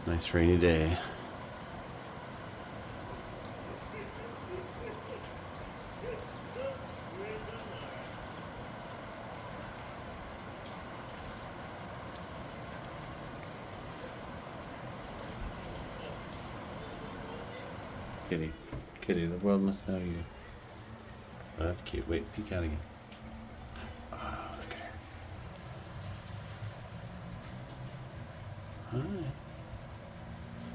Nice rainy day. Kitty. Kitty, the world must know you. Oh, that's cute. Wait, peek out again. Oh, look at her. Hi.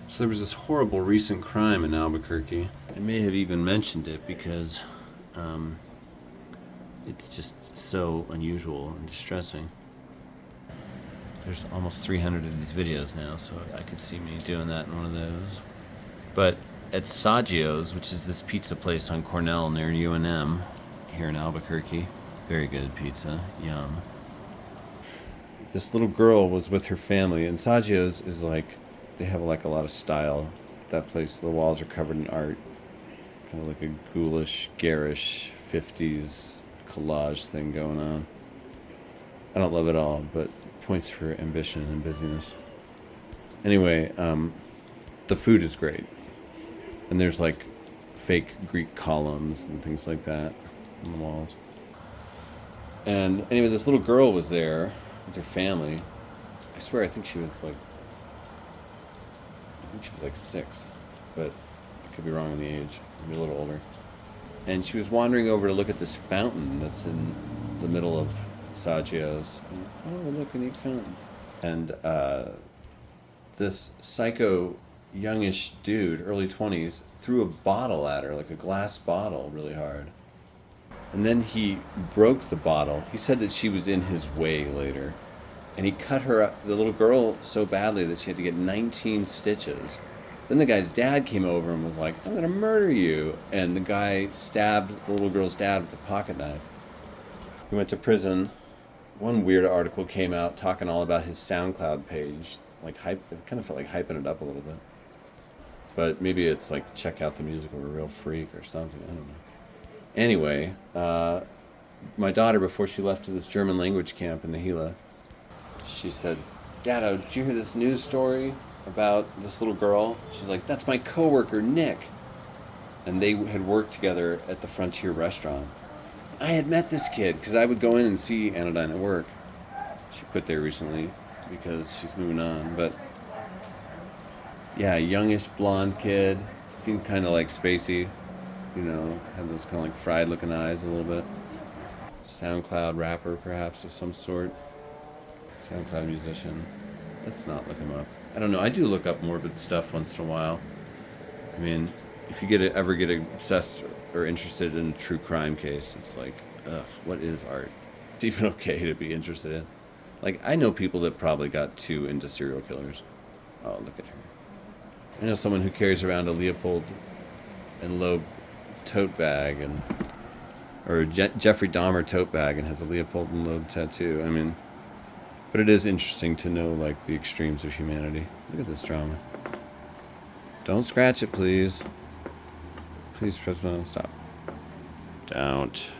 So there was this horrible recent crime in Albuquerque. I may have even mentioned it because it's just so unusual and distressing. There's almost 300 of these videos now, so I could see me doing that in one of those. But at Saggio's, which is this pizza place on Cornell near UNM here in Albuquerque, very good pizza, yum. This little girl was with her family, and Saggio's is like, they have like a lot of style. That place, the walls are covered in art, kind of like a ghoulish, garish 50s collage thing going on. I don't love it all, but points for ambition and busyness. Anyway, the food is great. And there's like fake Greek columns and things like that on the walls. And anyway, this little girl was there with her family. I swear, I think she was like 6, but I could be wrong on the age. Maybe a little older. And she was wandering over to look at this fountain that's in the middle of Saggio's. Oh, look, a neat fountain. And this psycho youngish dude, early 20s, threw a bottle at her, like a glass bottle, really hard. And then he broke the bottle. He said that she was in his way later. And he cut her up, the little girl, so badly that she had to get 19 stitches. Then the guy's dad came over and was like, I'm gonna murder you. And the guy stabbed the little girl's dad with a pocket knife. He went to prison. One weird article came out talking all about his SoundCloud page. Like it kind of felt like hyping it up a little bit. But maybe it's like, check out the music of a real freak or something. I don't know. Anyway, my daughter, before she left to this German language camp in the Gila, she said, Dado, did you hear this news story about this little girl? She's like, that's my coworker, Nick. And they had worked together at the Frontier restaurant. I had met this kid because I would go in and see Anodyne at work. She quit there recently because she's moving on, but yeah, youngish blonde kid, seemed kind of like spacey, you know, had those kind of like fried looking eyes a little bit. SoundCloud rapper perhaps of some sort. SoundCloud musician. Let's not look him up. I don't know, I do look up morbid stuff once in a while. I mean, if you ever get obsessed or interested in a true crime case, it's like, ugh, what is art? It's even okay to be interested in. Like, I know people that probably got too into serial killers. Oh, look at her. I know someone who carries around a Leopold and Loeb tote bag, or a Jeffrey Dahmer tote bag, and has a Leopold and Loeb tattoo. I mean, but it is interesting to know like the extremes of humanity. Look at this drama. Don't scratch it, please. Please press button. Stop. Don't.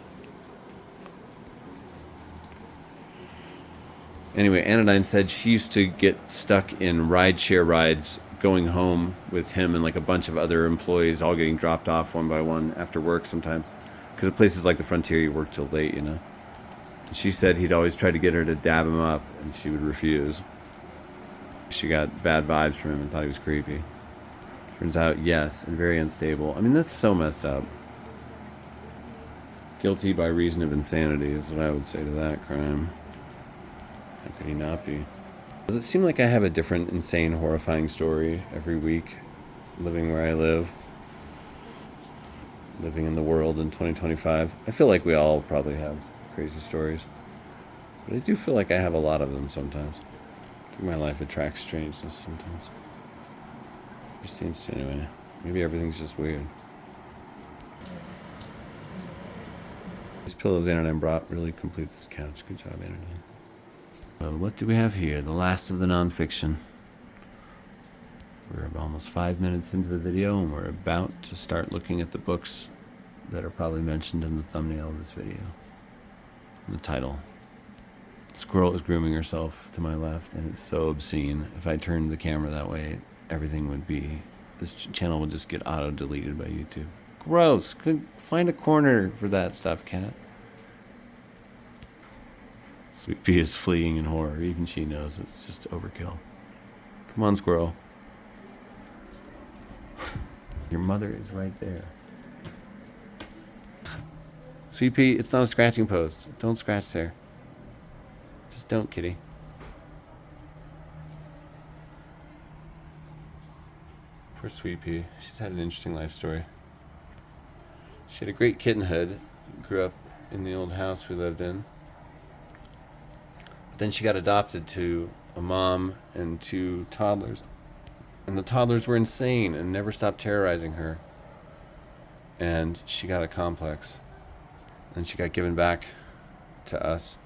Anyway, Anodyne said she used to get stuck in rideshare rides going home with him and like a bunch of other employees, all getting dropped off one by one after work sometimes. Because at places like the Frontier, you work till late, you know. And she said he'd always try to get her to dab him up, and she would refuse. She got bad vibes from him and thought he was creepy. Turns out, yes, and very unstable. I mean, that's so messed up. Guilty by reason of insanity is what I would say to that crime. How could he not be? Does it seem like I have a different, insane, horrifying story every week, living where I live? Living in the world in 2025. I feel like we all probably have crazy stories. But I do feel like I have a lot of them sometimes. I think my life attracts strangeness sometimes. It seems to, anyway. Maybe everything's just weird. These pillows Anodyne brought really complete this couch. Good job, Anodyne. Well, what do we have here? The last of the nonfiction. We're almost 5 minutes into the video, and we're about to start looking at the books that are probably mentioned in the thumbnail of this video. And the title. The squirrel is grooming herself to my left, and it's so obscene. If I turned the camera that way, everything would be, this channel would just get auto-deleted by YouTube. Gross. Find a corner for that stuff, cat. Sweet Pea is fleeing in horror. Even she knows it's just overkill. Come on, squirrel. Your mother is right there. Sweet Pea, it's not a scratching post. Don't scratch there. Just don't, kitty. Poor Sweet Pea. She's had an interesting life story. She had a great kittenhood. Grew up in the old house we lived in. Then she got adopted to a mom and 2 toddlers. And the toddlers were insane and never stopped terrorizing her. And she got a complex. And she got given back to us.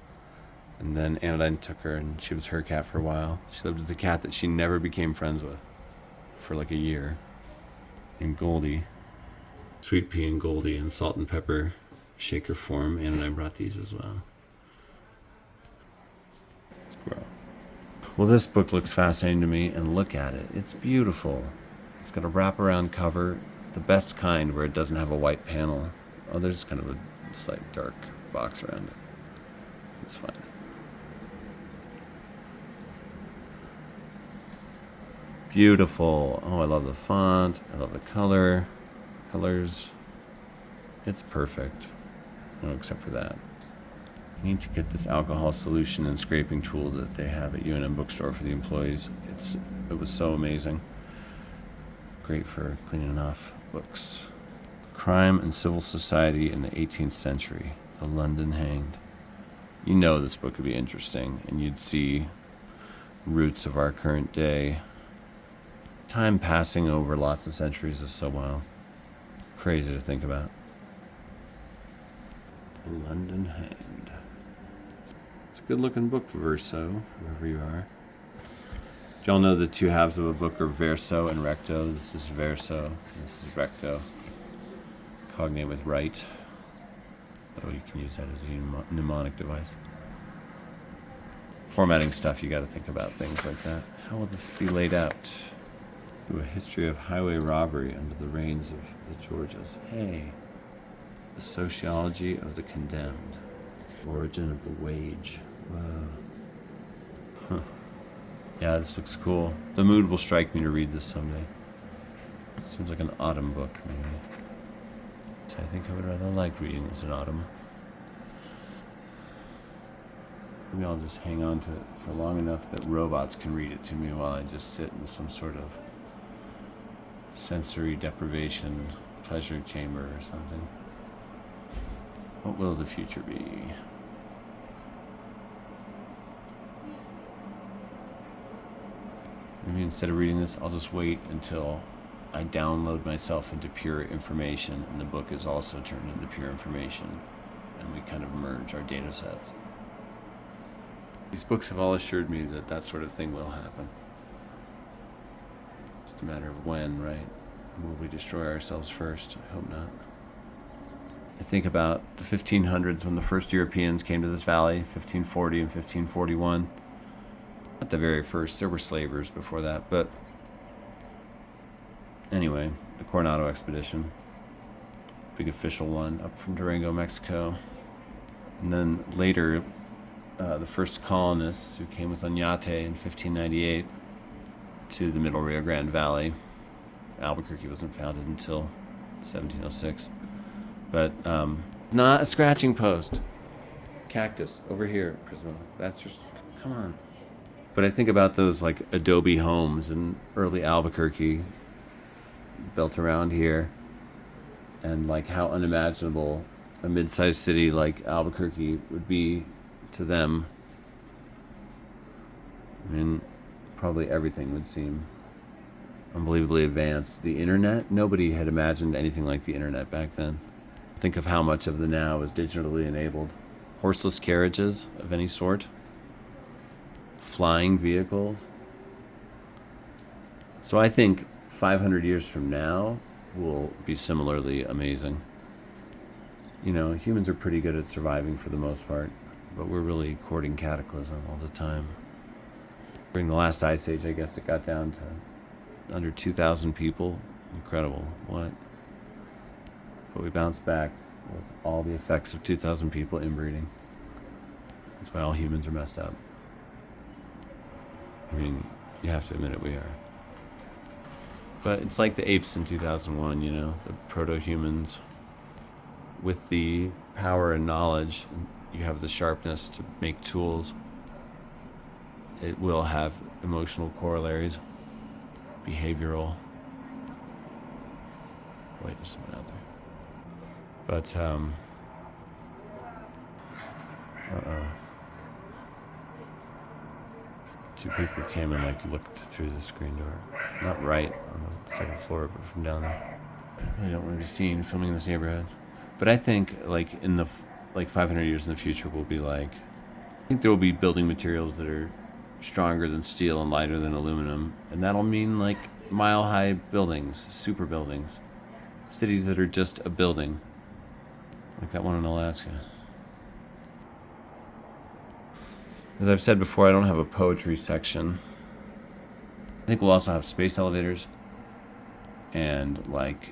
And then Anodyne took her, and she was her cat for a while. She lived with a cat that she never became friends with for like a year, named Goldie. Sweet Pea and Goldie in salt and pepper shaker form. Anodyne brought these as well. Squirrel. Well, this book looks fascinating to me, and look at it. It's beautiful. It's got a wraparound cover, the best kind where it doesn't have a white panel. Oh, there's kind of a slight dark box around it. It's fine. Beautiful. Oh, I love the font. I love the colors. It's perfect. Oh, except for that. I need to get this alcohol solution and scraping tool that they have at UNM bookstore for the employees. It was so amazing. Great for cleaning off books. Crime and Civil Society in the 18th Century. The London Hanged. You know this book would be interesting, and you'd see roots of our current day. Time passing over lots of centuries is so wild. Crazy to think about. The London Hanged. It's a good looking book, Verso, whoever you are. Do y'all know the 2 halves of a book are verso and recto? This is verso, this is recto. Cognate with right. So you can use that as a mnemonic device. Formatting stuff, you gotta think about things like that. How will this be laid out? Ooh, a history of highway robbery under the reigns of the Georges. Hey. The sociology of the condemned. Origin of the wage. Whoa. Huh. Yeah, this looks cool. The mood will strike me to read this someday. It seems like an autumn book, maybe. So I think I would rather like reading this in autumn. Maybe I'll just hang on to it for long enough that robots can read it to me while I just sit in some sort of sensory deprivation pleasure chamber or something. What will the future be? Maybe instead of reading this, I'll just wait until I download myself into pure information and the book is also turned into pure information, and we kind of merge our data sets. These books have all assured me that that sort of thing will happen. It's just a matter of when, right? Will we destroy ourselves first? I hope not. I think about the 1500s when the first Europeans came to this valley, 1540 and 1541. Not the very first, there were slavers before that, but anyway, the Coronado expedition, big official one up from Durango, Mexico. And then later, the first colonists who came with Oñate in 1598 to the Middle Rio Grande Valley. Albuquerque wasn't founded until 1706. But not a scratching post. Cactus over here, Prisma. That's just, come on. But I think about those like adobe homes in early Albuquerque built around here, and like how unimaginable a mid-sized city like Albuquerque would be to them. I mean, probably everything would seem unbelievably advanced. The internet, nobody had imagined anything like the internet back then. Think of how much of the now is digitally enabled. Horseless carriages of any sort. Flying vehicles. So I think 500 years from now will be similarly amazing. You know, humans are pretty good at surviving for the most part, but we're really courting cataclysm all the time. During the last ice age, I guess it got down to under 2,000 people. Incredible. What? But we bounced back with all the effects of 2,000 people inbreeding. That's why all humans are messed up. I mean, you have to admit it, we are. But it's like the apes in 2001, you know, the proto-humans. With the power and knowledge, you have the sharpness to make tools. It will have emotional corollaries, behavioral. Wait, there's someone out there. But, two people came and like looked through the screen door. Not right on the second floor, but from down there. I don't want to be seen filming in this neighborhood. But I think like in the 500 years in the future will be like, I think there will be building materials that are stronger than steel and lighter than aluminum. And that'll mean like mile-high buildings, super buildings. Cities that are just a building. Like that one in Alaska. As I've said before, I don't have a poetry section. I think we'll also have space elevators and like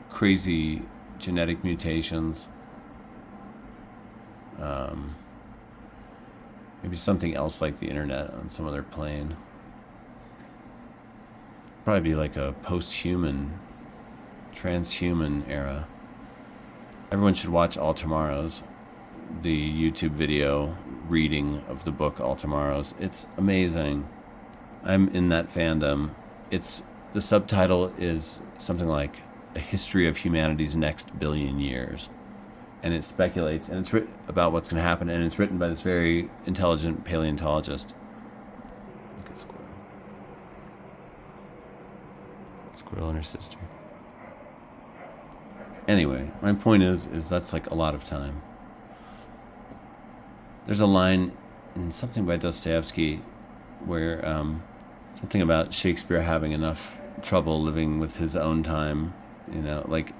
crazy genetic mutations. Maybe something else like the internet on some other plane. Probably be like a post-human, transhuman era. Everyone should watch All Tomorrows, the YouTube video reading of the book All Tomorrows. It's amazing. I'm in that fandom. The subtitle is something like A History of Humanity's Next Billion Years. And it speculates, and it's written about what's going to happen, and it's written by this very intelligent paleontologist. Look at Squirrel. Squirrel and her sister. Anyway, my point is that's like a lot of time. There's a line in something by Dostoevsky where something about Shakespeare having enough trouble living with his own time, you know, like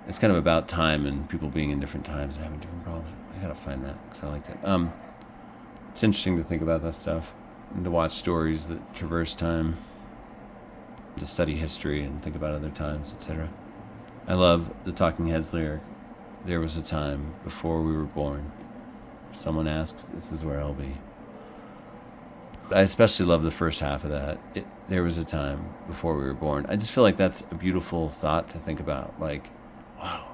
it's kind of about time and people being in different times and having different problems. I gotta find that because I liked it. It's interesting to think about that stuff and to watch stories that traverse time, to study history and think about other times, etc. I love the Talking Heads lyric, "There was a time before we were born. If someone asks, this is where I'll be." I especially love the first half of that. There was a time before we were born. I just feel like that's a beautiful thought to think about. Like, wow,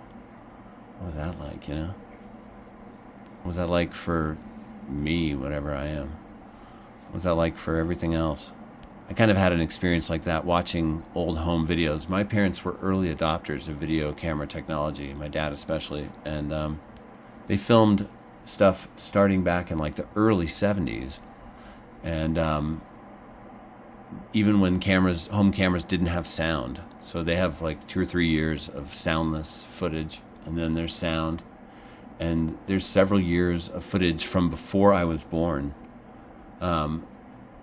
what was that like, you know? What was that like for me, whatever I am? What was that like for everything else? I kind of had an experience like that watching old home videos. My parents were early adopters of video camera technology, my dad especially, and they filmed stuff starting back in like the early 70s. And even when home cameras didn't have sound. So they have like 2 or 3 years of soundless footage, and then there's sound. And there's several years of footage from before I was born.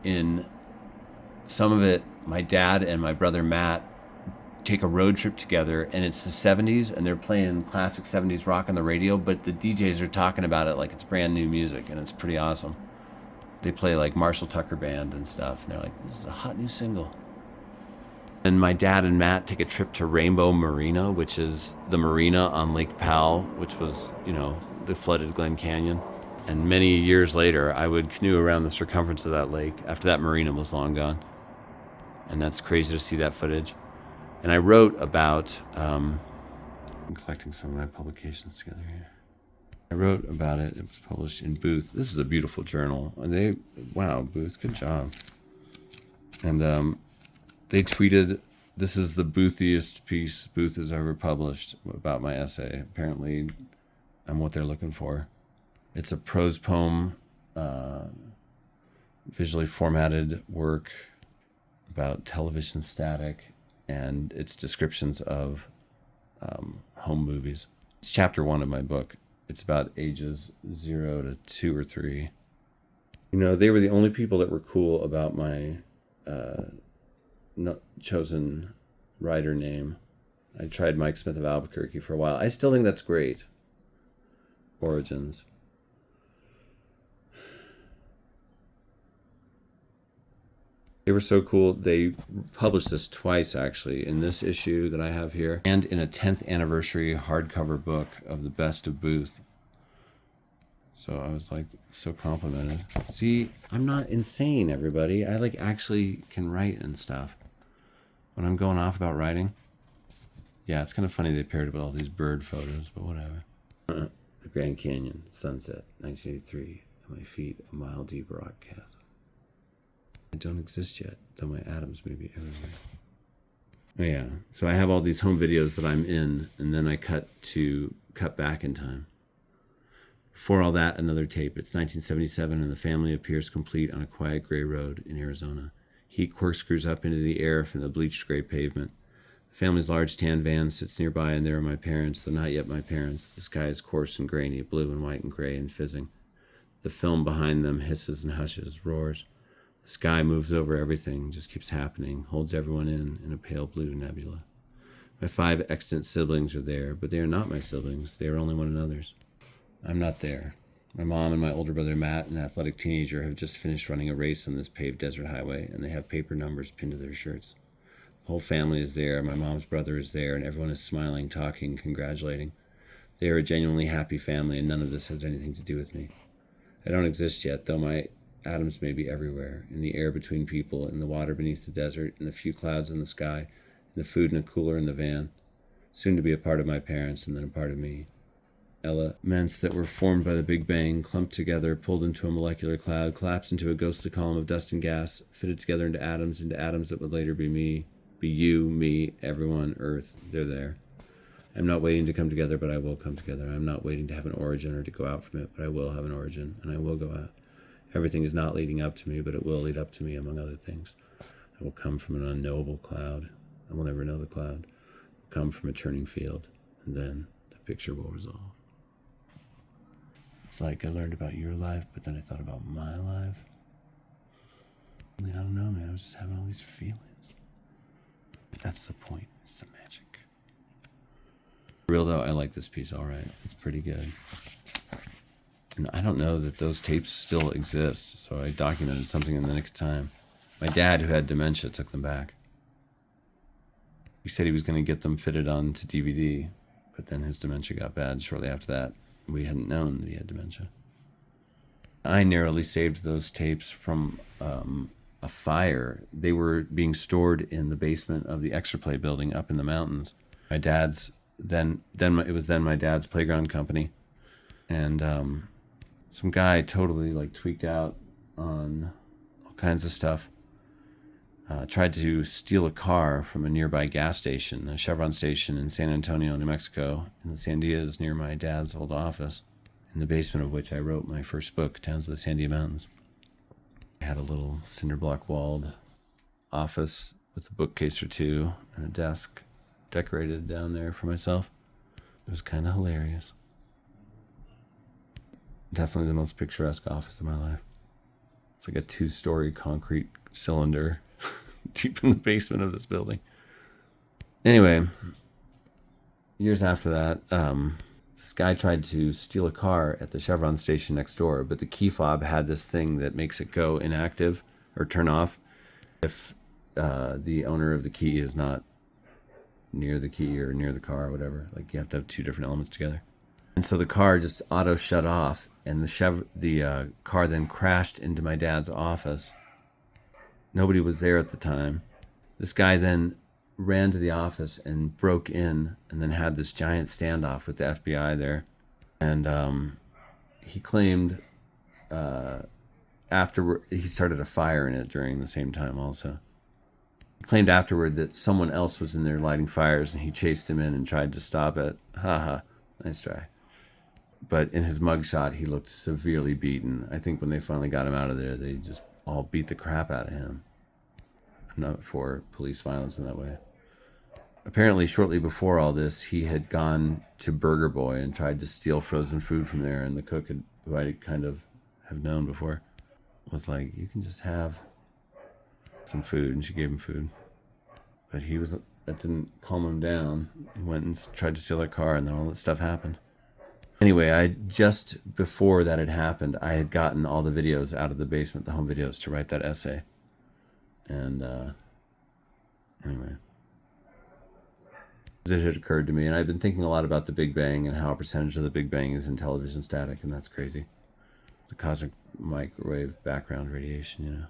In some of it, my dad and my brother Matt take a road trip together, and it's the 70s, and they're playing classic 70s rock on the radio, but the DJs are talking about it like it's brand new music, and it's pretty awesome. They play like Marshall Tucker Band and stuff, and they're like, this is a hot new single. And my dad and Matt take a trip to Rainbow Marina, which is the marina on Lake Powell, which was, you know, the flooded Glen Canyon. And many years later, I would canoe around the circumference of that lake after that marina was long gone. And that's crazy to see that footage. And I wrote about, I'm collecting some of my publications together here. I wrote about it. It was published in Booth. This is a beautiful journal. And wow, Booth, good job. And they tweeted, this is the Boothiest piece Booth has ever published about my essay. Apparently, I'm what they're looking for. It's a prose poem, visually formatted work about television static and its descriptions of home movies. It's chapter 1 of my book. It's about ages 0 to 2 or 3. You know, they were the only people that were cool about my chosen writer name. I tried Mike Smith of Albuquerque for a while. I still think that's great. Origins. They were so cool. They published this twice, actually, in this issue that I have here, and in a 10th anniversary hardcover book of the Best of Booth. So I was like so complimented. See, I'm not insane, everybody. I like actually can write and stuff. When I'm going off about writing. Yeah, it's kind of funny they paired it with all these bird photos, but whatever. The Grand Canyon, sunset, 1983. At my feet, a mile-deep rock chasm. I don't exist yet, though my atoms may be everywhere. Oh yeah, so I have all these home videos that I'm in, and then I cut back in time. Before all that, another tape. It's 1977, and the family appears complete on a quiet gray road in Arizona. Heat corkscrews up into the air from the bleached gray pavement. The family's large tan van sits nearby, and there are my parents, though not yet my parents. The sky is coarse and grainy, blue and white and gray and fizzing. The film behind them hisses and hushes, roars. The sky moves over everything, just keeps happening, holds everyone in a pale blue nebula. My 5 extant siblings are there, but they are not my siblings. They are only one another's. I'm not there. My mom and my older brother Matt, an athletic teenager, have just finished running a race on this paved desert highway, and they have paper numbers pinned to their shirts. The whole family is there. My mom's brother is there, and everyone is smiling, talking, congratulating. They are a genuinely happy family, and none of this has anything to do with me. I don't exist yet, though my atoms may be everywhere, in the air between people, in the water beneath the desert, in the few clouds in the sky, in the food in a cooler in the van. Soon to be a part of my parents, and then a part of me. Elements that were formed by the Big Bang, clumped together, pulled into a molecular cloud, collapsed into a ghostly column of dust and gas, fitted together into atoms that would later be me, be you, me, everyone, Earth. They're there. I'm not waiting to come together, but I will come together. I'm not waiting to have an origin or to go out from it, but I will have an origin, and I will go out. Everything is not leading up to me, but it will lead up to me, among other things. I will come from an unknowable cloud. I will never know the cloud. I will come from a churning field, and then the picture will resolve. It's like I learned about your life, but then I thought about my life. I don't know, man. I was just having all these feelings. That's the point. It's the magic. For real though, I like this piece all right. It's pretty good. And I don't know that those tapes still exist, so I documented something in the nick of time. My dad, who had dementia, took them back. He said he was going to get them fitted onto DVD, but then his dementia got bad shortly after that. We hadn't known that he had dementia. I narrowly saved those tapes from a fire. They were being stored in the basement of the Extraplay building up in the mountains. My dad's it was my dad's playground company, and some guy totally like tweaked out on all kinds of stuff. Tried to steal a car from a nearby gas station, a Chevron station in San Antonio, New Mexico, in the Sandias near my dad's old office, in the basement of which I wrote my first book, Towns of the Sandia Mountains. I had a little cinder block walled office with a bookcase or two and a desk decorated down there for myself. It was kind of hilarious. Definitely the most picturesque office of my life. It's like a 2-story concrete cylinder deep in the basement of this building. Anyway, years after that, this guy tried to steal a car at the Chevron station next door, but the key fob had this thing that makes it go inactive or turn off if the owner of the key is not near the key or near the car or whatever. Like you have to have 2 different elements together. And so the car just auto shut off, and the car then crashed into my dad's office. Nobody was there at the time. This guy then ran to the office and broke in, and then had this giant standoff with the FBI there. And he claimed afterward, he started a fire in it during the same time also. He claimed afterward that someone else was in there lighting fires, and he chased him in and tried to stop it. Haha, nice try. But in his mugshot, he looked severely beaten. I think when they finally got him out of there, they just all beat the crap out of him. I'm not for police violence in that way. Apparently, shortly before all this, he had gone to Burger Boy and tried to steal frozen food from there, and the cook, who I kind of have known before, was like, "You can just have some food," and she gave him food. But that didn't calm him down. He went and tried to steal that car, and then all that stuff happened. Anyway, just before that had happened, I had gotten all the videos out of the basement, the home videos, to write that essay. And anyway, it had occurred to me, and I've been thinking a lot about the Big Bang and how a percentage of the Big Bang is in television static, and that's crazy. The cosmic microwave background radiation, you know.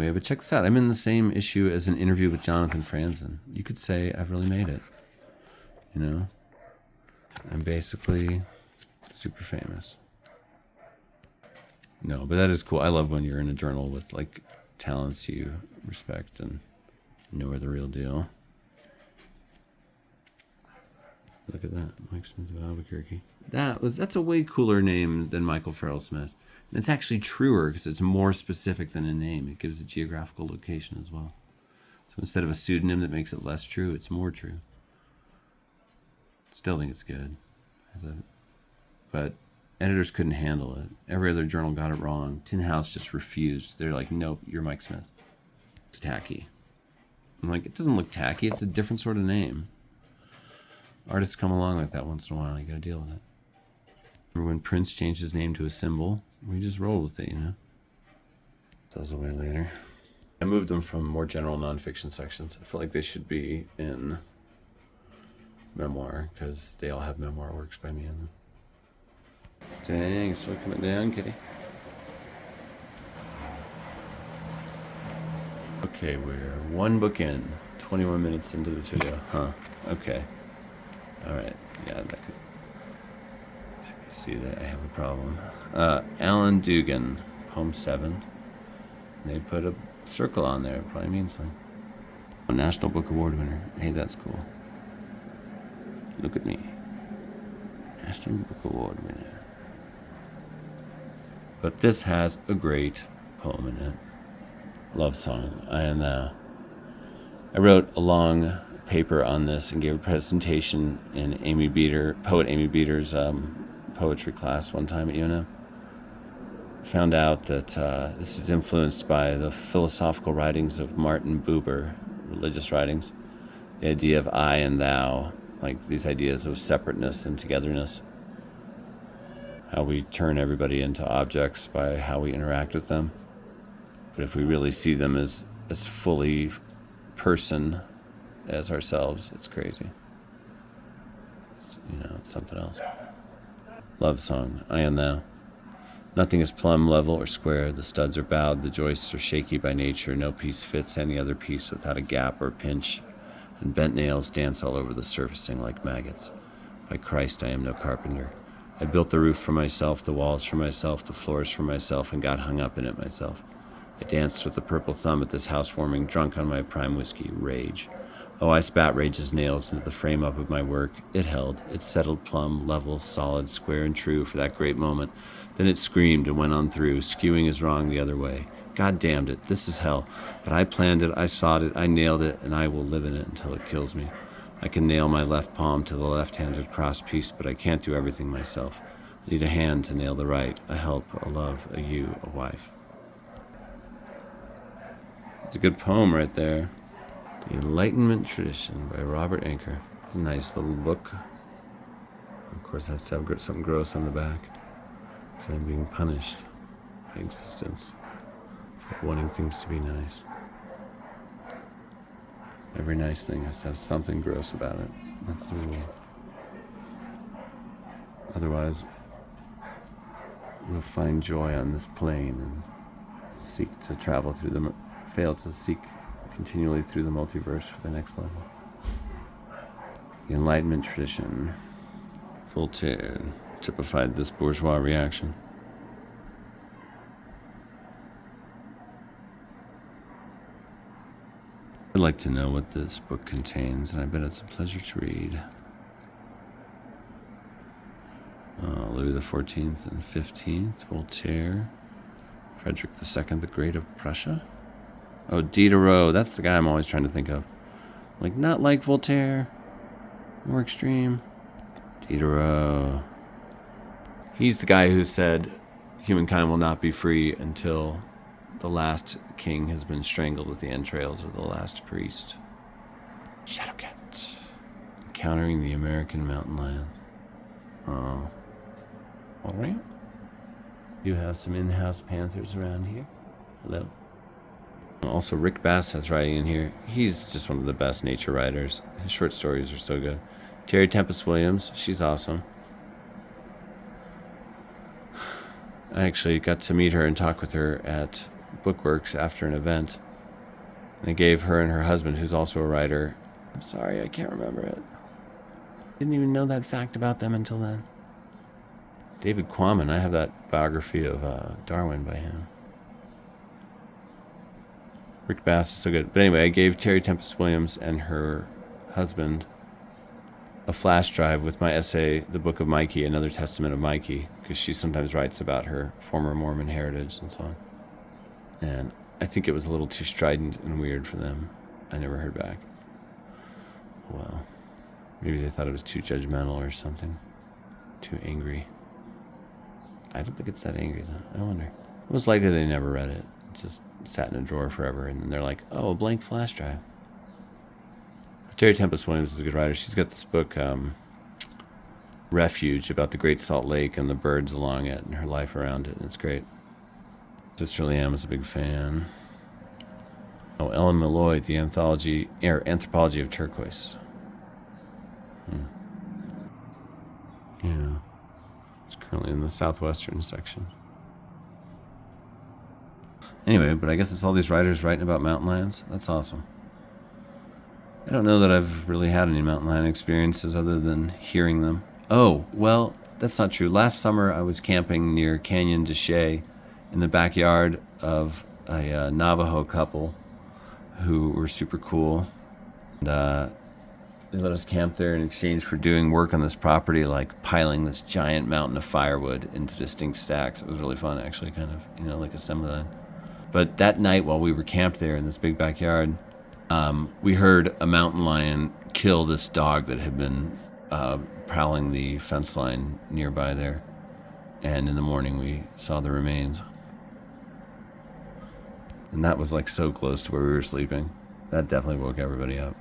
Yeah, but check this out. I'm in the same issue as an interview with Jonathan Franzen. You could say I've really made it. You know? I'm basically super famous. No, but that is cool. I love when you're in a journal with, like, talents you respect and know are the real deal. Look at that. Mike Smith of Albuquerque. That's a way cooler name than Michael Farrell Smith. And it's actually truer because it's more specific than a name. It gives a geographical location as well. So instead of a pseudonym that makes it less true, it's more true. Still think it's good. But editors couldn't handle it. Every other journal got it wrong. Tin House just refused. They're like, nope, you're Mike Smith. It's tacky. I'm like, it doesn't look tacky. It's a different sort of name. Artists come along like that once in a while. You gotta deal with it. Remember when Prince changed his name to a symbol? We just rolled with it, you know? Goes away later. I moved them from more general nonfiction sections. I feel like they should be in memoir, because they all have memoir works by me in them. Dang, it's really coming down, kitty. Okay, we're one book in. 21 minutes into this video. Huh. Okay. Alright. Yeah, that could... see that I have a problem. Alan Dugan, poem 7. They put a circle on there. It probably means something. A National Book Award winner. Hey, that's cool. Look at me. National Book Award winner. But this has a great poem in it. Love song, I Am Thou. I wrote a long paper on this and gave a presentation in poet Amy Beater's poetry class one time at UNM. Found out that this is influenced by the philosophical writings of Martin Buber, religious writings. The idea of I and thou, like these ideas of separateness and togetherness. How we turn everybody into objects by how we interact with them. But if we really see them as fully person as ourselves, it's crazy. It's something else. Love song, I Am Thou. Nothing is plumb, level, or square. The studs are bowed, the joists are shaky by nature. No piece fits any other piece without a gap or pinch. And bent nails dance all over the surfacing like maggots. By Christ, I am no carpenter. I built the roof for myself, the walls for myself, the floors for myself, and got hung up in it myself. I danced with the purple thumb at this housewarming, drunk on my prime whiskey, rage. Oh, I spat rage's nails into the frame-up of my work. It held. It settled plumb, level, solid, square, and true for that great moment. Then it screamed and went on through, skewing as wrong the other way. God damned it, this is hell. But I planned it, I sought it, I nailed it, and I will live in it until it kills me. I can nail my left palm to the left-handed cross piece, but I can't do everything myself. I need a hand to nail the right, a help, a love, a you, a wife. It's a good poem right there. The Enlightenment Tradition by Robert Anker. It's a nice little book. Of course, it has to have something gross on the back. Because I'm being punished by existence for wanting things to be nice. Every nice thing has to have something gross about it. That's the rule. Otherwise, we'll find joy on this plane and fail to seek continually through the multiverse for the next level. The Enlightenment Tradition. Voltaire typified this bourgeois reaction. I'd like to know what this book contains, and I bet it's a pleasure to read. Louis XIV and XV, Voltaire, Frederick II the Great of Prussia. Oh, Diderot, that's the guy I'm always trying to think of. Like, not like Voltaire, more extreme. Diderot. He's the guy who said humankind will not be free until the last king has been strangled with the entrails of the last priest. Shadowcat. Encountering the American mountain lion. Oh. Alright. Do have some in-house panthers around here. Hello. Also, Rick Bass has writing in here. He's just one of the best nature writers. His short stories are so good. Terry Tempest Williams, she's awesome. I actually got to meet her and talk with her at Bookworks after an event. And I gave her and her husband, who's also a writer. I'm sorry, I can't remember it. Didn't even know that fact about them until then. David Quammen, I have that biography of Darwin by him. Rick Bass is so good. But anyway, I gave Terry Tempest Williams and her husband a flash drive with my essay, The Book of Mikey, Another Testament of Mikey, because she sometimes writes about her former Mormon heritage and so on. And I think it was a little too strident and weird for them. I never heard back. Well, maybe they thought it was too judgmental or something. Too angry. I don't think it's that angry, though. I wonder. Most likely they never read it. It just sat in a drawer forever, and then they're like, oh, a blank flash drive. Terry Tempest Williams is a good writer. She's got this book, Refuge, about the Great Salt Lake and the birds along it and her life around it, and it's great. Sister Liam is a big fan. Oh, Ellen Malloy, the Anthropology of Turquoise. Yeah. It's currently in the southwestern section. Anyway, but I guess it's all these writers writing about mountain lions. That's awesome. I don't know that I've really had any mountain lion experiences other than hearing them. Oh, well, that's not true. Last summer I was camping near Canyon de Chelly in the backyard of a Navajo couple who were super cool. And they let us camp there in exchange for doing work on this property, like piling this giant mountain of firewood into distinct stacks. It was really fun, actually, kind of, like assembly line. But that night while we were camped there in this big backyard, we heard a mountain lion kill this dog that had been prowling the fence line nearby there. And in the morning we saw the remains. And that was like so close to where we were sleeping. That definitely woke everybody up.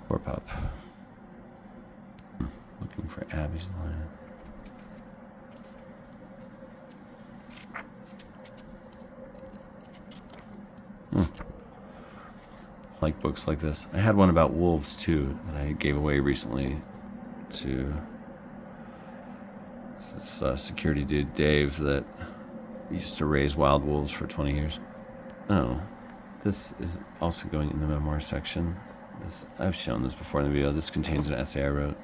Poor pup. Looking for Abby's lion. Like books like this. I had one about wolves too that I gave away recently to this security dude Dave that used to raise wild wolves for 20 years. Oh, this is also going in the memoir section. I've shown this before in the video. This contains an essay I wrote.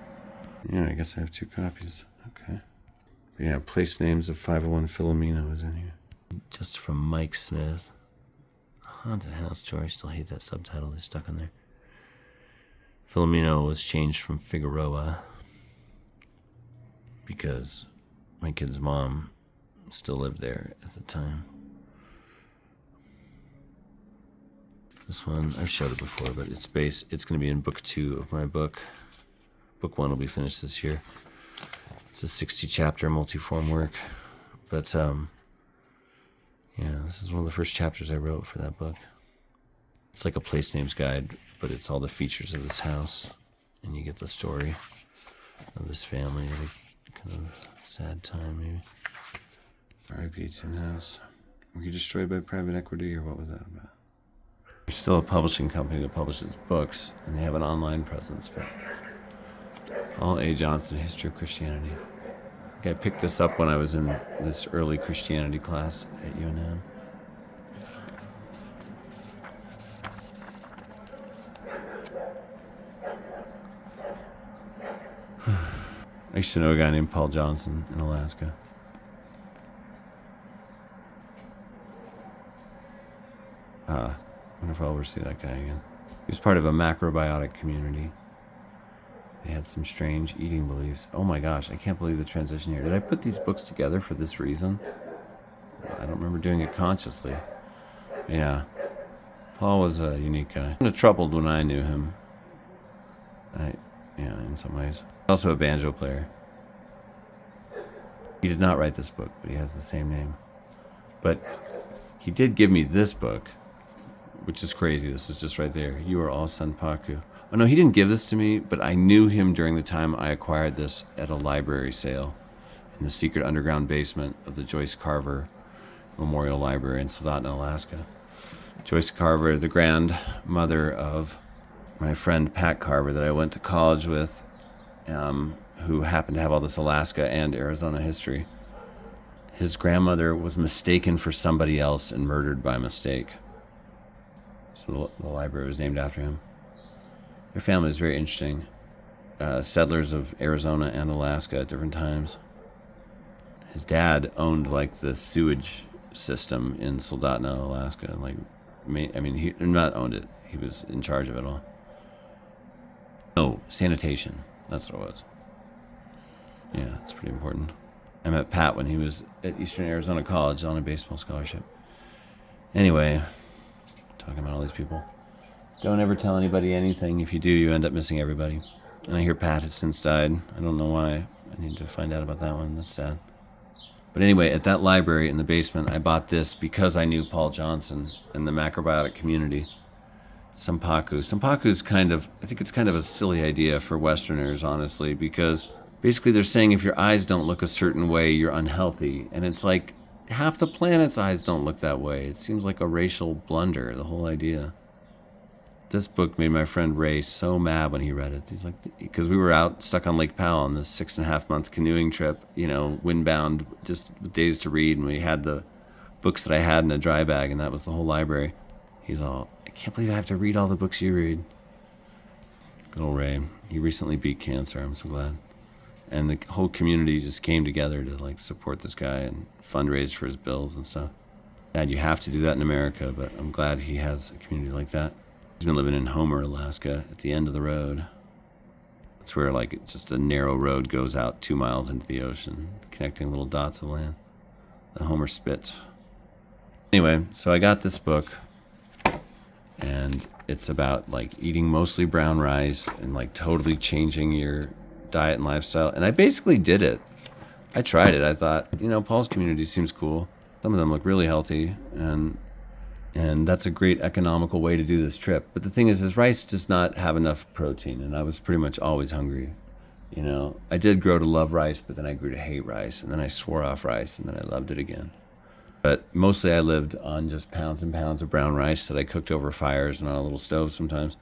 Yeah, I guess I have 2 copies. Okay. But yeah, place names of 501 Filomeno is in here. Just from Mike Smith. Haunted House Tour. I still hate that subtitle they stuck on there. Filomeno was changed from Figueroa because my kid's mom still lived there at the time. This one, I've showed it before, but it's going to be in book 2 of my book. Book 1 will be finished this year. It's a 60-chapter multi-form work. But, yeah, this is one of the first chapters I wrote for that book. It's like a place names guide, but it's all the features of this house. And you get the story of this family at a kind of sad time, maybe. R.I.P. Tin House. Were you destroyed by private equity, or what was that about? There's still a publishing company that publishes books, and they have an online presence, but all A. Johnson, History of Christianity. I picked this up when I was in this early Christianity class at UNM. I used to know a guy named Paul Johnson in Alaska. I wonder if I'll ever see that guy again. He was part of a macrobiotic community. They had some strange eating beliefs. Oh my gosh, I can't believe the transition here. Did I put these books together for this reason? I don't remember doing it consciously. Yeah. Paul was a unique guy. Kind of troubled when I knew him. Yeah, in some ways. Also a banjo player. He did not write this book, but he has the same name. But he did give me this book, which is crazy. This was just right there. You Are All Senpaku. Oh no, he didn't give this to me, but I knew him during the time I acquired this at a library sale in the secret underground basement of the Joyce Carver Memorial Library in Soldotna, Alaska. Joyce Carver, the grandmother of my friend Pat Carver that I went to college with, who happened to have all this Alaska and Arizona history. His grandmother was mistaken for somebody else and murdered by mistake. So the library was named after him. Their family is very interesting. Settlers of Arizona and Alaska at different times. His dad owned like the sewage system in Soldotna, Alaska. He not owned it. He was in charge of it all. Oh, sanitation. That's what it was. Yeah, it's pretty important. I met Pat when he was at Eastern Arizona College on a baseball scholarship. Anyway, talking about all these people. Don't ever tell anybody anything. If you do, you end up missing everybody. And I hear Pat has since died. I don't know why. I need to find out about that one. That's sad. But anyway, at that library in the basement, I bought this because I knew Paul Johnson and the macrobiotic community. Sampaku. Sampaku's I think it's kind of a silly idea for Westerners, honestly, because basically they're saying if your eyes don't look a certain way, you're unhealthy. And it's like half the planet's eyes don't look that way. It seems like a racial blunder, the whole idea. This book made my friend Ray so mad when he read it. He's like, because we were out stuck on Lake Powell on this 6.5-month canoeing trip, windbound, just with days to read. And we had the books that I had in a dry bag, and that was the whole library. He's all, I can't believe I have to read all the books you read. Good old Ray. He recently beat cancer. I'm so glad. And the whole community just came together to support this guy and fundraise for his bills and stuff. Dad, you have to do that in America, but I'm glad he has a community like that. He's been living in Homer, Alaska, at the end of the road. It's where just a narrow road goes out 2 miles into the ocean, connecting little dots of land. The Homer Spit. Anyway, so I got this book, and it's about eating mostly brown rice and totally changing your diet and lifestyle. And I basically did it. I tried it. I thought, Paul's community seems cool. Some of them look really healthy, and that's a great economical way to do this trip. But the thing is rice does not have enough protein, and I was pretty much always hungry. I did grow to love rice, but then I grew to hate rice, and then I swore off rice, and then I loved it again. But mostly I lived on just pounds and pounds of brown rice that I cooked over fires and on a little stove sometimes.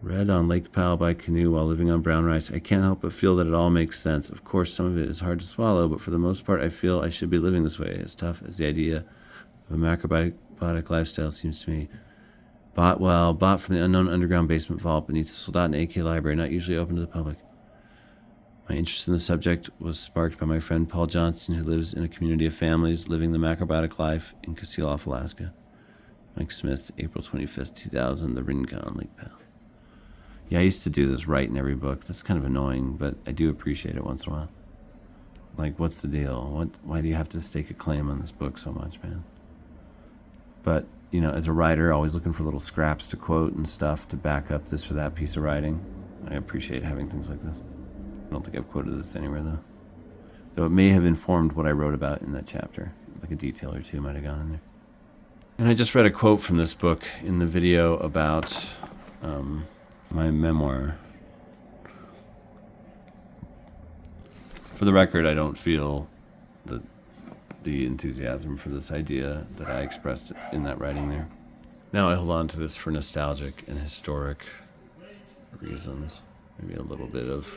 Read on Lake Powell by canoe while living on brown rice. I can't help but feel that it all makes sense. Of course, some of it is hard to swallow, but for the most part, I feel I should be living this way, as tough as the idea of a macrobiotic lifestyle seems to me. Bought from the unknown underground basement vault beneath the Soldotna AK library, not usually open to the public. My interest in the subject was sparked by my friend Paul Johnson, who lives in a community of families living the macrobiotic life in Kasilof, Alaska. Mike Smith, April 25th, 2000, The Rincon, Lake Powell. Yeah, I used to do this right in every book. That's kind of annoying, but I do appreciate it once in a while. What's the deal? Why do you have to stake a claim on this book so much, man? But, as a writer, always looking for little scraps to quote and stuff to back up this or that piece of writing. I appreciate having things like this. I don't think I've quoted this anywhere, though it may have informed what I wrote about in that chapter. A detail or two might have gone in there. And I just read a quote from this book in the video about my memoir. For the record, I don't feel the enthusiasm for this idea that I expressed in that writing there. Now I hold on to this for nostalgic and historic reasons. Maybe a little bit of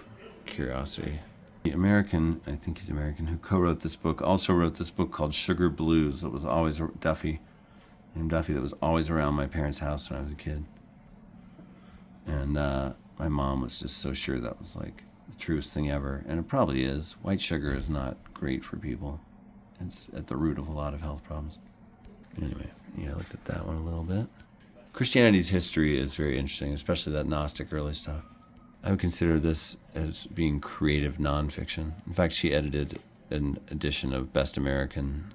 curiosity. The American, I think he's American, who co-wrote this book, also wrote this book called Sugar Blues that was always Duffy, named Duffy, that was always around my parents' house when I was a kid. And my mom was just so sure that was the truest thing ever. And it probably is. White sugar is not great for people. It's at the root of a lot of health problems. Anyway, I looked at that one a little bit. Christianity's history is very interesting, especially that Gnostic early stuff. I would consider this as being creative nonfiction. In fact, she edited an edition of Best American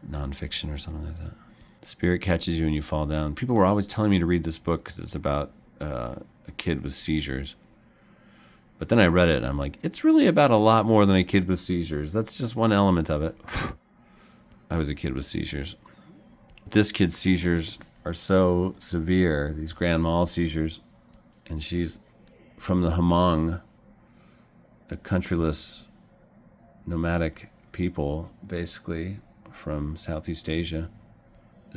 Nonfiction or something like that. The spirit catches you and you fall down. People were always telling me to read this book because it's about a kid with seizures. But then I read it and I'm like, it's really about a lot more than a kid with seizures. That's just one element of it. I was a kid with seizures. This kid's seizures are so severe, these grand mal seizures, and she's from the Hmong, a countryless, nomadic people, basically, from Southeast Asia.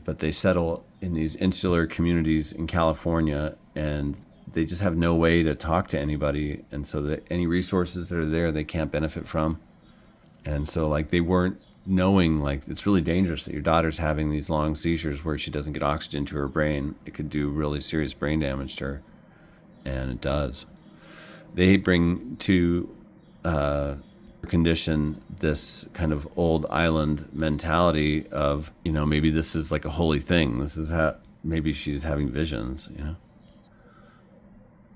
but they settle in these insular communities in California, and they just have no way to talk to anybody, and so that any resources that are there they can't benefit from. And so like they weren't knowing, like, it's really dangerous that your daughter's having these long seizures where she doesn't get oxygen to her brain. It could do really serious brain damage to her, and it does. They bring to condition this kind of old island mentality of, you know, maybe this is like a holy thing. This is how maybe she's having visions, you know.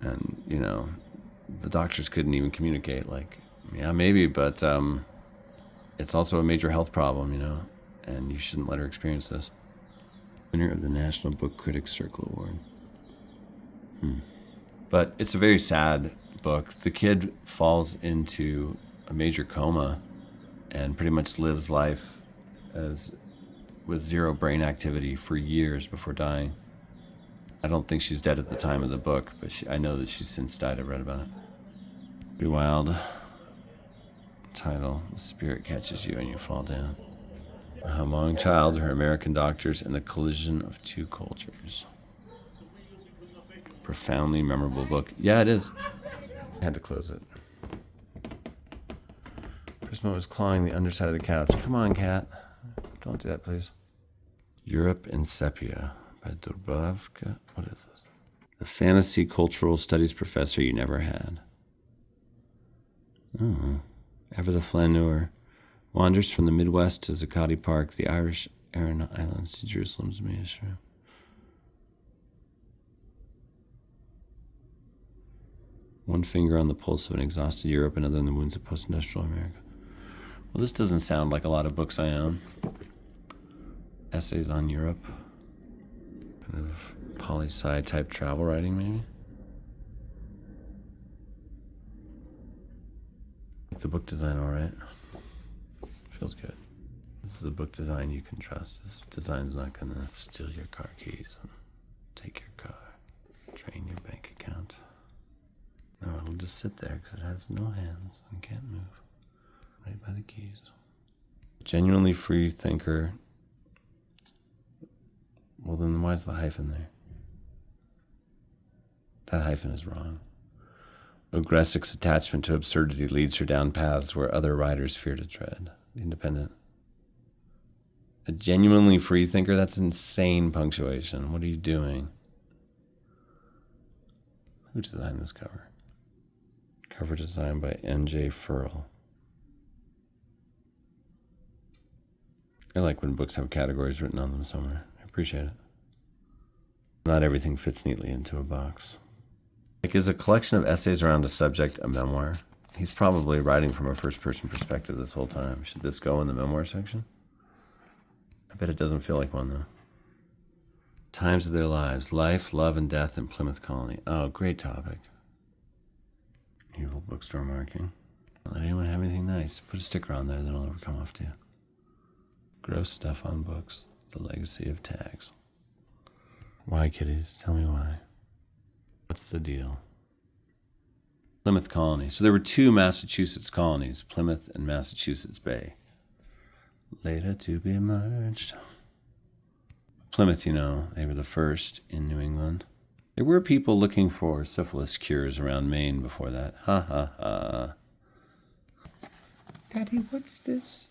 And, you know, the doctors couldn't even communicate, like, yeah, maybe, but it's also a major health problem, you know, and you shouldn't let her experience this. Winner of the National Book Critics Circle Award. But it's a very sad book. The kid falls into a major coma and pretty much lives life as with zero brain activity for years before dying. I don't think she's dead at the time of the book, but I know that she's since died. I've read about it. Pretty wild. Title: The Spirit Catches You and You Fall Down. A Hmong child, her American doctors, and the collision of two cultures. Profoundly memorable book. Yeah, it is. I had to close it. Prisma was clawing the underside of the couch. Come on, cat. Don't do that, please. Europe in Sepia by Dubravka. What is this? The fantasy cultural studies professor you never had. Oh. Ever the flaneur wanders from the Midwest to Zuccotti Park, the Irish Aran Islands to Jerusalem's Maestro. One finger on the pulse of an exhausted Europe, another in the wounds of post-industrial America. Well, this doesn't sound like a lot of books I own. Essays on Europe. Kind of poli-sci type travel writing, maybe? The book design, all right. Feels good. This is a book design you can trust. This design's not gonna steal your car keys and take your car, drain your bank account. No, it'll just sit there because it has no hands and can't move. Right by the keys. Genuinely free thinker. Well, then why is the hyphen there? That hyphen is wrong. Ogresic's attachment to absurdity leads her down paths where other writers fear to tread. Independent. A genuinely free thinker? That's insane punctuation. What are you doing? Who designed this cover? Cover design by N.J. Furl. I like when books have categories written on them somewhere. I appreciate it. Not everything fits neatly into a box. Like, is a collection of essays around a subject a memoir? He's probably writing from a first-person perspective this whole time. Should this go in the memoir section? I bet it doesn't feel like one, though. Times of their lives. Life, love, and death in Plymouth Colony. Oh, great topic. Evil bookstore marking. Let anyone have anything nice. Put a sticker on there, then it'll never come off to you. Gross stuff on books. The legacy of tags. Why, kiddies? Tell me why. What's the deal? Plymouth Colony. So there were two Massachusetts colonies, Plymouth and Massachusetts Bay. Later to be merged. Plymouth, you know, they were the first in New England. There were people looking for syphilis cures around Maine before that. Ha ha ha. Daddy, what's this?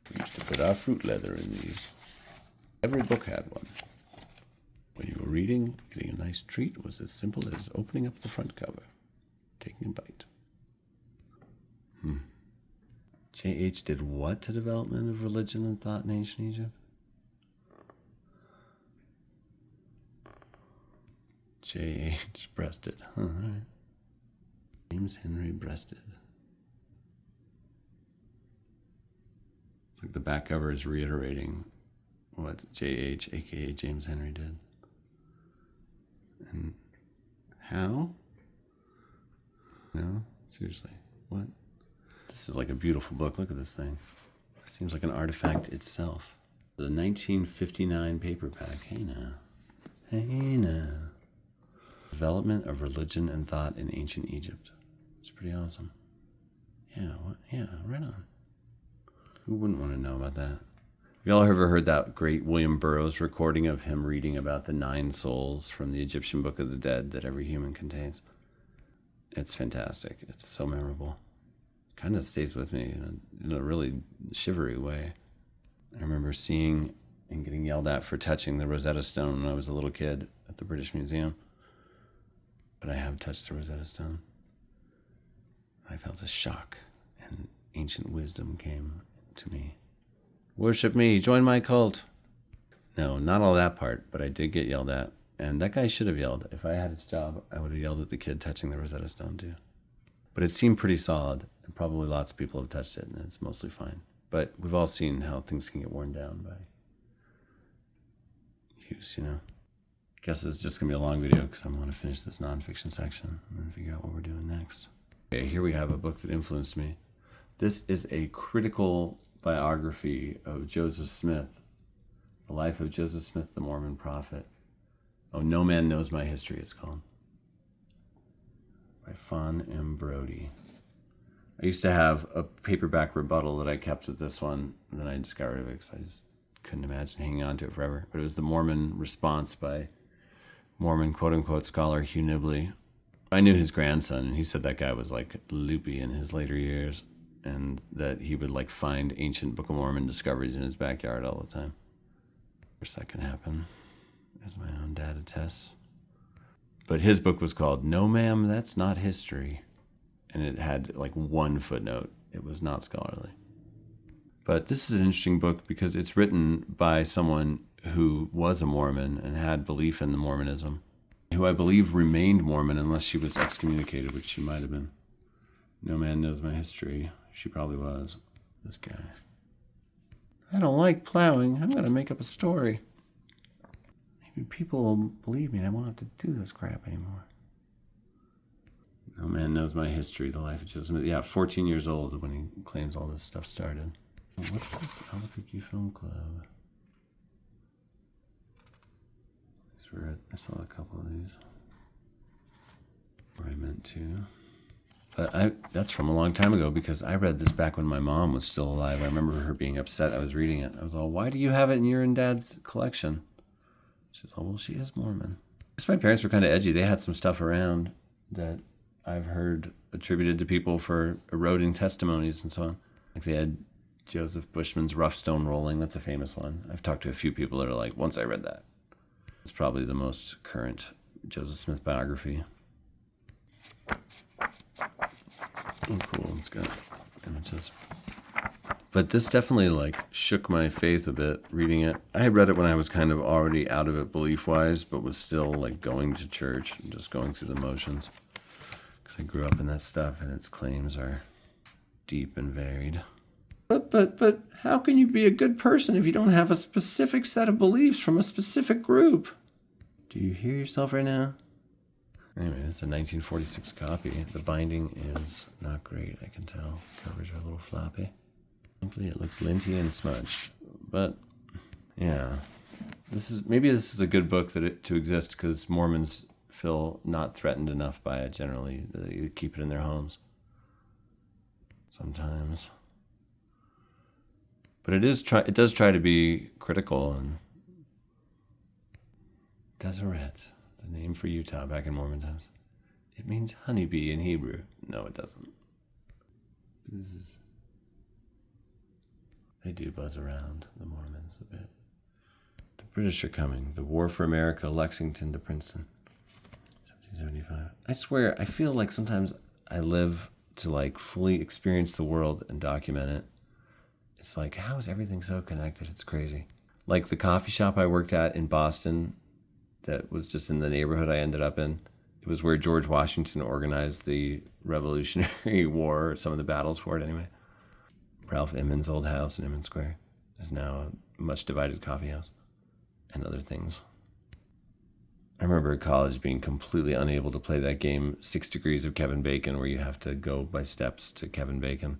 We used to put our fruit leather in these. Every book had one. When you were reading, getting a nice treat was as simple as opening up the front cover, taking a bite. J.H. did what to development of religion and thought in ancient Egypt? J.H. breasted. All right. James Henry breasted. It's like the back cover is reiterating what J.H., a.k.a. James Henry, did. And how? No? Seriously. What? This is like a beautiful book. Look at this thing. It seems like an artifact itself. The 1959 paperback. Hey now. Hey now. Development of Religion and Thought in Ancient Egypt. It's pretty awesome. Yeah, what? Yeah, right on. Who wouldn't want to know about that? y'all ever heard that great William Burroughs recording of him reading about the 9 souls from the Egyptian Book of the Dead that every human contains? It's fantastic. It's so memorable. Kind of stays with me in a really shivery way. I remember seeing and getting yelled at for touching the Rosetta Stone when I was a little kid at the British Museum. But I have touched the Rosetta Stone. I felt a shock, and ancient wisdom came to me. Worship me, join my cult. No, not all that part, but I did get yelled at. And that guy should have yelled. If I had his job, I would have yelled at the kid touching the Rosetta Stone too. But it seemed pretty solid, and probably lots of people have touched it, and it's mostly fine. But we've all seen how things can get worn down by use, Guess it's just going to be a long video because I'm going to finish this nonfiction section and then figure out what we're doing next. Okay, here we have a book that influenced me. This is a critical biography of Joseph Smith, The Life of Joseph Smith, the Mormon Prophet. Oh, No Man Knows My History, it's called. By Fawn M. Brody. I used to have a paperback rebuttal that I kept with this one, and then I just got rid of it because I just couldn't imagine hanging on to it forever. But it was the Mormon response by Mormon quote-unquote scholar Hugh Nibley. I knew his grandson, and he said that guy was like loopy in his later years, and that he would like find ancient Book of Mormon discoveries in his backyard all the time. Of course, that can happen, as my own dad attests. But his book was called No Ma'am, That's Not History. And it had like one footnote. It was not scholarly. But this is an interesting book because it's written by someone who was a Mormon and had belief in the Mormonism, who I believe remained Mormon unless she was excommunicated, which she might have been. No Man Knows My History. She probably was. This guy. I don't like plowing. I'm going to make up a story. Maybe people will believe me and I won't have to do this crap anymore. No Man Knows My History, The Life of Joseph Smith. Yeah, 14 years old when he claims all this stuff started. What's this? Albuquerque Film Club. I saw a couple of these. Or I meant to. But that's from a long time ago because I read this back when my mom was still alive. I remember her being upset I was reading it. I was all, why do you have it in your and Dad's collection? She was all, well, she is Mormon. Because my parents were kind of edgy. They had some stuff around that I've heard attributed to people for eroding testimonies and so on. Like they had Joseph Bushman's Rough Stone Rolling. That's a famous one. I've talked to a few people that are like, once I read that. It's probably the most current Joseph Smith biography. Oh, cool. It's got images. But this definitely like shook my faith a bit reading it. I had read it when I was kind of already out of it belief-wise, but was still like going to church and just going through the motions. Because I grew up in that stuff and its claims are deep and varied. But how can you be a good person if you don't have a specific set of beliefs from a specific group? Do you hear yourself right now? Anyway, it's a 1946 copy. The binding is not great, I can tell. Covers are a little floppy. It looks linty and smudged. But, yeah. Maybe this is a good book to exist because Mormons feel not threatened enough by it generally. They keep it in their homes. Sometimes. But it does try to be critical. And Deseret, the name for Utah back in Mormon times. It means honeybee in Hebrew. No, it doesn't. Bzz. They do buzz around, the Mormons, a bit. The British are coming. The War for America, Lexington to Princeton. 1775. I swear, I feel like sometimes I live to like fully experience the world and document it. It's like, how is everything so connected? It's crazy. Like the coffee shop I worked at in Boston that was just in the neighborhood I ended up in. It was where George Washington organized the Revolutionary War, or some of the battles for it anyway. Ralph Emmons' old house in Emmons Square is now a much divided coffee house and other things. I remember at college being completely unable to play that game 6 Degrees of Kevin Bacon where you have to go by steps to Kevin Bacon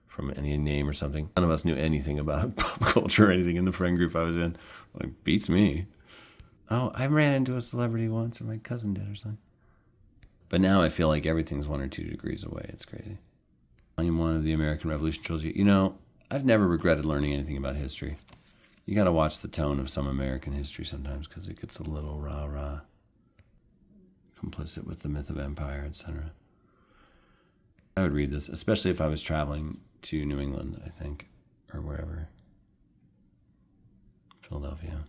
from any name or something. None of us knew anything about pop culture or anything in the friend group I was in. Like, beats me. Oh, I ran into a celebrity once, or my cousin did or something. But now I feel like everything's 1 or 2 degrees away. It's crazy. Volume 1 of the American Revolution trilogy. You know, I've never regretted learning anything about history. You gotta watch the tone of some American history sometimes because it gets a little rah-rah, complicit with the myth of empire, etc. I would read this, especially if I was traveling to New England, I think, or wherever. Philadelphia.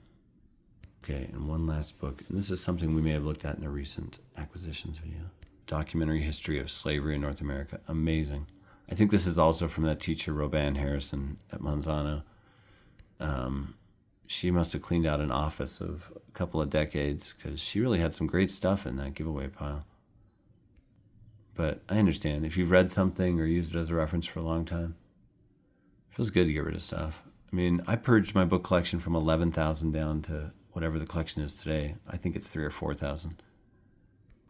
Okay, and one last book, and this is something we may have looked at in a recent acquisitions video. Documentary History of Slavery in North America. Amazing. I think this is also from that teacher, Roban Harrison at Monsanto. She must have cleaned out an office of a couple of decades because she really had some great stuff in that giveaway pile. But I understand, if you've read something or used it as a reference for a long time, it feels good to get rid of stuff. I mean, I purged my book collection from 11,000 down to whatever the collection is today. I think it's 3,000 or 4,000.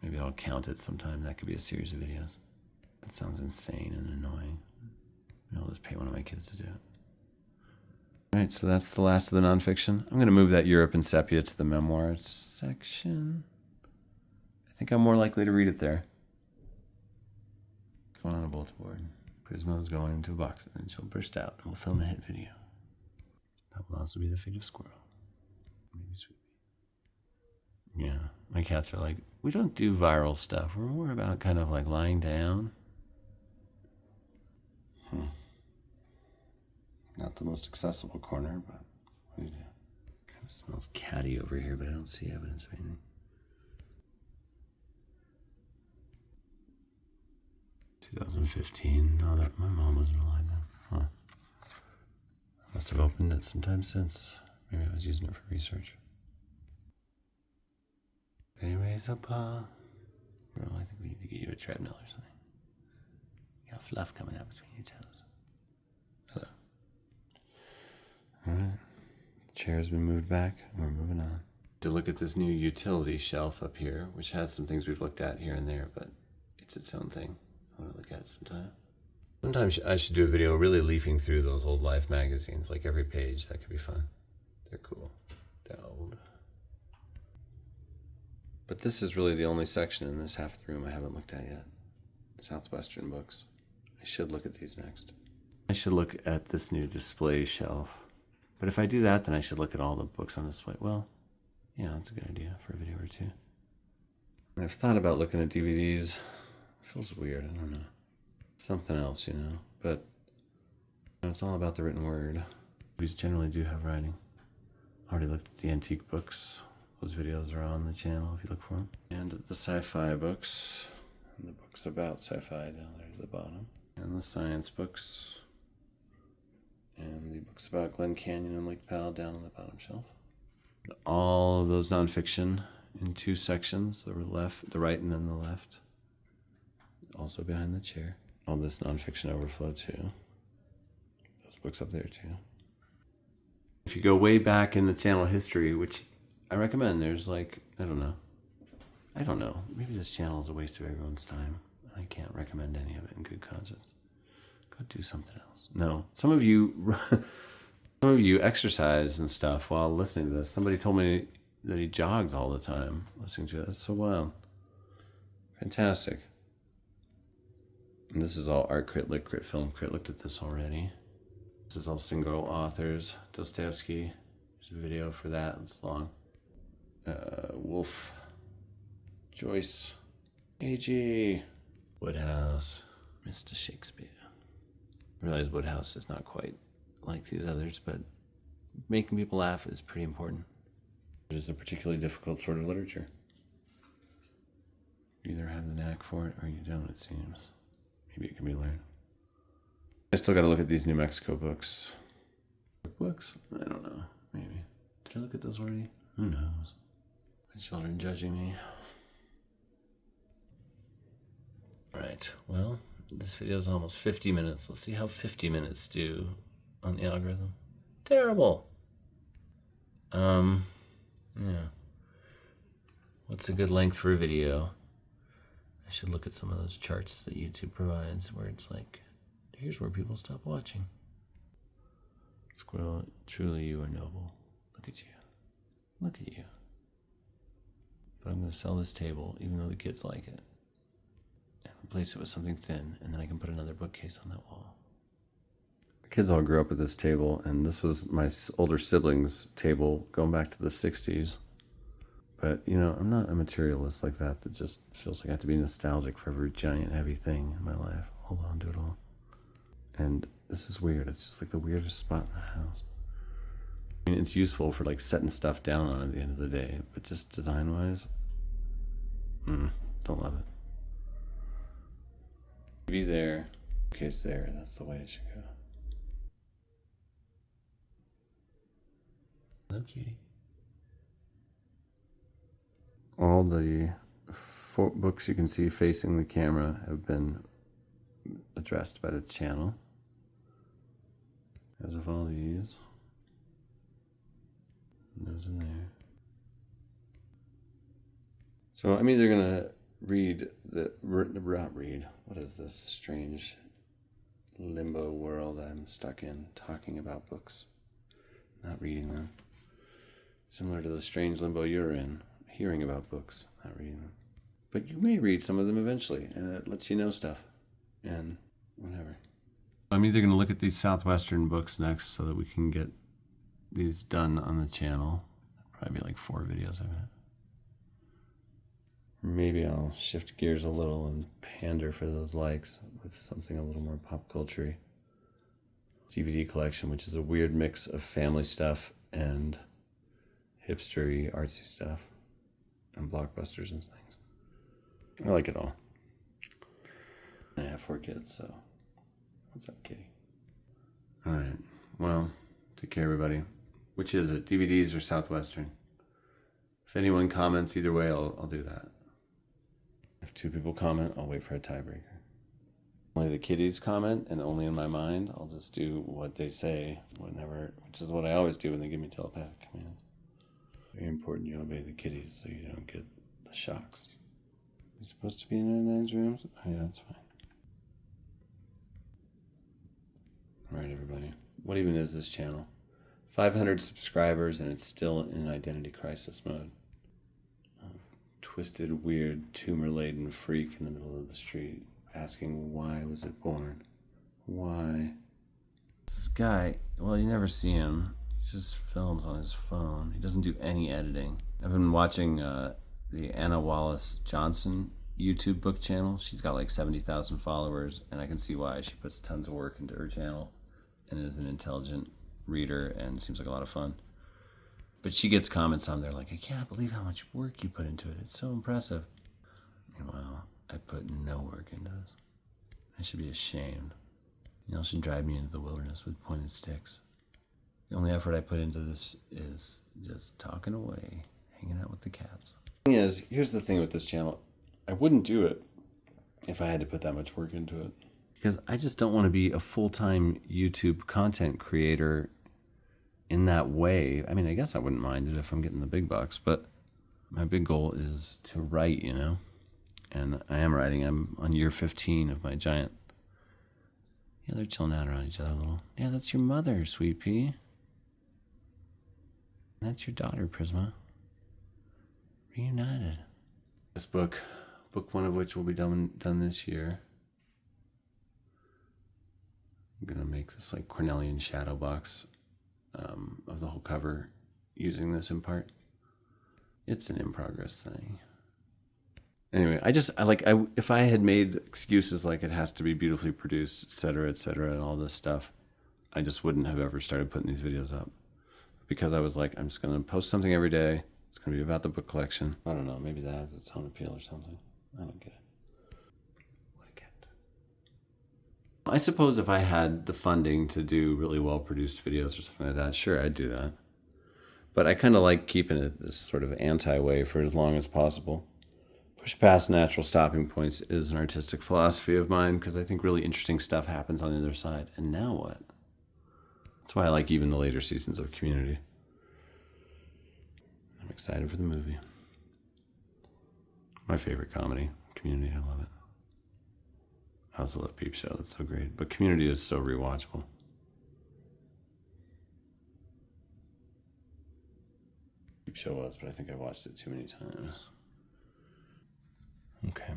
Maybe I'll count it sometime. That could be a series of videos. That sounds insane and annoying. Maybe I'll just pay one of my kids to do it. All right, so that's the last of the nonfiction. I'm going to move that Europe in Sepia to the memoirs section. I think I'm more likely to read it there. It's going on a bulletin board. Prismo's going into a box, and then she'll burst out, and we'll film a hit video. That will also be the fate of Squirrel. Maybe Sweetie. Yeah, my cats are like, we don't do viral stuff. We're more about kind of like lying down. Not the most accessible corner, but what do you do? Kind of smells catty over here, but I don't see evidence of anything. 2015. No, that my mom wasn't alive then. Huh. I must have opened it sometime since. Maybe I was using it for research. Anyways, up, Well, I think we need to get you a treadmill or something. You got fluff coming out between your toes. Hello. All right. Chair's been moved back, and we're moving on. To look at this new utility shelf up here, which has some things we've looked at here and there, but it's its own thing. I want to look at it sometime. Sometimes I should do a video really leafing through those old Life magazines, like every page. That could be fun. They're cool. They're old. But this is really the only section in this half of the room I haven't looked at yet. Southwestern books. I should look at these next. I should look at this new display shelf. But if I do that, then I should look at all the books on display. Well, yeah, that's a good idea for a video or two. And I've thought about looking at DVDs. It feels weird, I don't know. Something else, you know. But you know, it's all about the written word. Movies generally do have writing. Already looked at the antique books. Those videos are on the channel if you look for them. And the sci-fi books. And the books about sci-fi down there at the bottom. And the science books. And the books about Glen Canyon and Lake Powell down on the bottom shelf. All of those nonfiction in two sections, the right and then the left. Also behind the chair. All this nonfiction overflow too. Those books up there too. If you go way back in the channel history, which I recommend, there's like, I don't know. Maybe this channel is a waste of everyone's time. I can't recommend any of it in good conscience. Go do something else. No, some of you exercise and stuff while listening to this. Somebody told me that he jogs all the time listening to it. That's so wild. Fantastic. And this is all art crit, lit crit, film crit. Looked at this already. This is all single authors. Dostoevsky. There's a video for that. It's long. Wolf. Joyce. A.G. Woodhouse. Mr. Shakespeare. I realize Woodhouse is not quite like these others, but making people laugh is pretty important. It is a particularly difficult sort of literature. You either have the knack for it or you don't, it seems. Maybe it can be learned. I still got to look at these New Mexico books. Books? I don't know. Maybe. Did I look at those already? Who knows? My children judging me. Alright, well, this video is almost 50 minutes. Let's see how 50 minutes do on the algorithm. Terrible! Yeah. What's a good length for a video? I should look at some of those charts that YouTube provides where it's like, here's where people stop watching. Squirrel, truly you are noble. Look at you. Look at you. But I'm going to sell this table, even though the kids like it. And replace it with something thin, and then I can put another bookcase on that wall. kids all grew up at this table, and this was my older siblings' table going back to the 60s. But, you know, I'm not a materialist like that just feels like I have to be nostalgic for every giant heavy thing in my life. Hold on to it all. And this is weird. It's just like the weirdest spot in the house. I mean, it's useful for like setting stuff down on at the end of the day, but just design-wise, don't love it. TV there. Okay, it's there. That's the way it should go. Hello, cutie. All the 4 books you can see facing the camera have been addressed by the channel, as of all these. Those in there. So I'm either gonna not read. What is this strange limbo world I'm stuck in, talking about books, not reading them? Similar to the strange limbo you're in, hearing about books, not reading them. But you may read some of them eventually, and it lets you know stuff, and whatever. I'm either going to look at these Southwestern books next so that we can get these done on the channel. Probably be like 4 videos of it. Maybe I'll shift gears a little and pander for those likes with something a little more pop culture-y. DVD collection, which is a weird mix of family stuff and hipstery, artsy stuff, and blockbusters and things. I like it all. I have 4 kids, so what's up, kitty? All right. Well, take care, everybody. Which is it, DVDs or Southwestern? If anyone comments either way, I'll do that. If 2 people comment, I'll wait for a tiebreaker. Only the kiddies comment, and only in my mind, I'll just do what they say whenever, which is what I always do when they give me telepathic commands. Very important you obey the kiddies so you don't get the shocks. You're supposed to be in Nine-Nine's rooms? Oh yeah, that's fine. Alright, everybody. What even is this channel? 500 subscribers, and it's still in identity crisis mode. Twisted, weird, tumor-laden freak in the middle of the street, asking why was it born? Why? This guy, well, you never see him. He just films on his phone. He doesn't do any editing. I've been watching the Anna Wallace Johnson YouTube book channel. She's got like 70,000 followers, and I can see why. She puts tons of work into her channel and is an intelligent reader and seems like a lot of fun. But she gets comments on there like, I can't believe how much work you put into it. It's so impressive. Meanwhile, I put no work into this. I should be ashamed. Y'all should drive me into the wilderness with pointed sticks. The only effort I put into this is just talking away, hanging out with the cats. The thing is, here's the thing with this channel. I wouldn't do it if I had to put that much work into it. Because I just don't want to be a full-time YouTube content creator in that way. I mean, I guess I wouldn't mind it if I'm getting the big bucks, but my big goal is to write, you know? And I am writing. I'm on year 15 of my giant... Yeah, they're chilling out around each other a little. Yeah, that's your mother, Sweet Pea. That's your daughter, Prisma. Reunited. This book 1 of which will be done this year. I'm gonna make this like Cornelian shadow box of the whole cover using this in part. It's an in progress thing. Anyway, if I had made excuses like it has to be beautifully produced, etc., and all this stuff, I just wouldn't have ever started putting these videos up. Because I was like, I'm just gonna post something every day. It's gonna be about the book collection. I don't know, maybe that has its own appeal or something. I don't get it. What a cat. I suppose if I had the funding to do really well-produced videos or something like that, sure, I'd do that. But I kind of like keeping it this sort of anti-way for as long as possible. Push past natural stopping points is an artistic philosophy of mine because I think really interesting stuff happens on the other side. And now what? That's why I like even the later seasons of Community. I'm excited for the movie. My favorite comedy, Community, I love it. I also love Peep Show, that's so great. But Community is so rewatchable. Peep Show was, but I think I watched it too many times. Okay.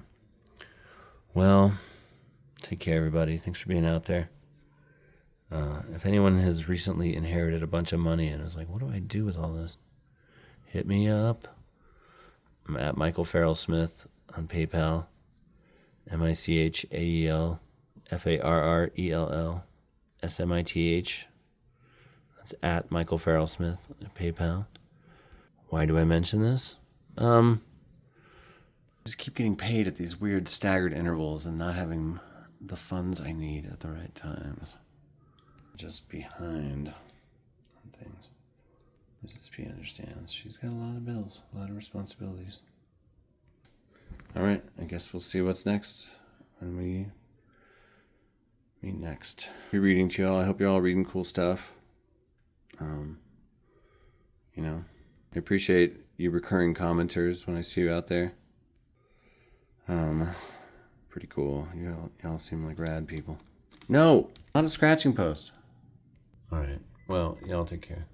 Well, take care, everybody. Thanks for being out there. If anyone has recently inherited a bunch of money and is like, what do I do with all this? Hit me up. I'm at Michael Farrell Smith on PayPal. MichaelFarrellSmith. That's at Michael Farrell Smith at PayPal. Why do I mention this? Just keep getting paid at these weird staggered intervals and not having the funds I need at the right times. Just behind on things. Mrs. P understands. She's got a lot of bills, a lot of responsibilities. All right, I guess we'll see what's next when we meet next. Be reading to y'all. I hope you're all reading cool stuff. You know, I appreciate you recurring commenters when I see you out there. Pretty cool. Y'all seem like rad people. No, not a scratching post. All right. Well, y'all take care.